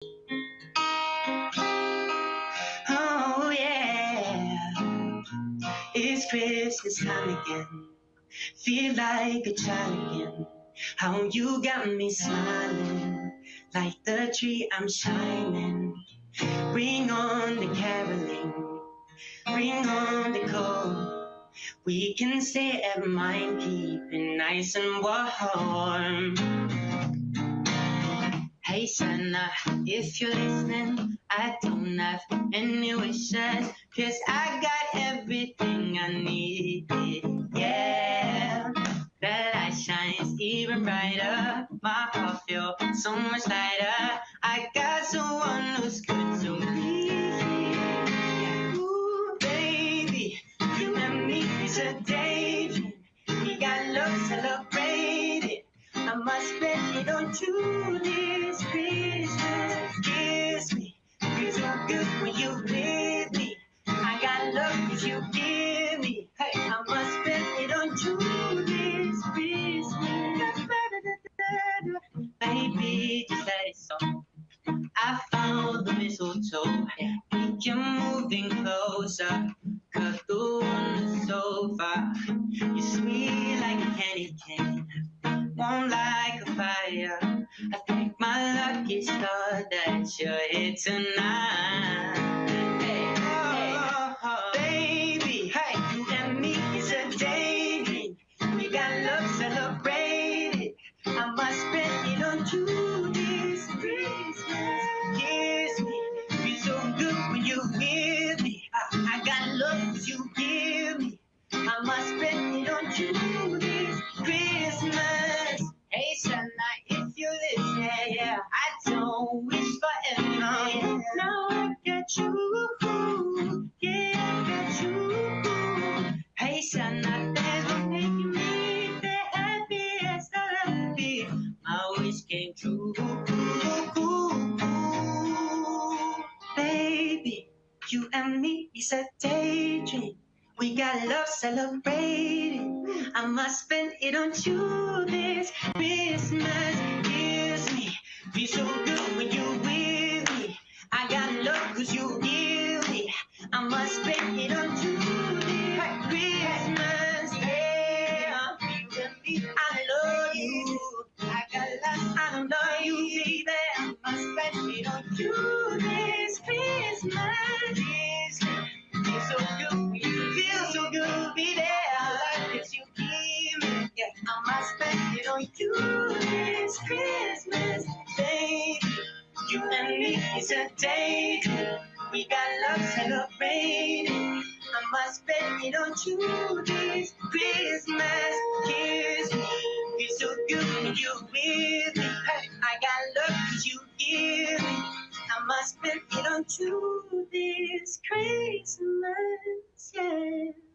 Oh yeah, it's Christmas time again. Feel like a child again. How you got me smiling, like the tree I'm shining. Bring on the caroling, bring on the cold. We can stay at mine, keep it nice and warm. Hey Santa, if you're listening, I don't have any wishes, 'cause I got everything I need. Yeah, that light shines even brighter. My heart feels so much lighter. I got someone who's good to me. Ooh, baby, you and me is a daydream. We got love celebrated. I must bet it on you this Christmas. Kiss me, feel so good when you with me. I got love 'cause you give me. Hey, I must bet it on you this Christmas. Baby, just let it so. I found the mistletoe. You're moving closer. Cuddle on the sofa. You're sweet like a candy cane. Warm like a fire. I thank my lucky star that you're here tonight. Hey, baby, hey, you and me is a daydream. We got love celebrated. I must spend it on you this Christmas. Kiss me, feel so good when you with me. I got love 'cause you give me. I must spend it on you this Christmas. Hey, Santa, if you listen, yeah, I don't wish for anything. Now I got you, yeah, I got you. Hey, Santa, thanks for making me the happiest I'll ever be. My wish came true. Baby, you and me is a daydream. We got love celebrated. I must spend it on you this Christmas. Kiss me, feel so good when you with me. I got love 'cause you give me. I must spend it on you this Christmas. Yeah, you and me, I love you. I got love, I don't love you, baby. I must spend it on you this Christmas. Kiss me. Feel so good, you feel so good, be there. Like that you give me, yeah. I must spend it on you this Christmas, baby. You and me is a date. We got love celebrated. I must spend it on you this Christmas. Kiss me, feel so good when you with me. Hey, I got love 'cause you give me. I must spend it on you this Christmas, yeah.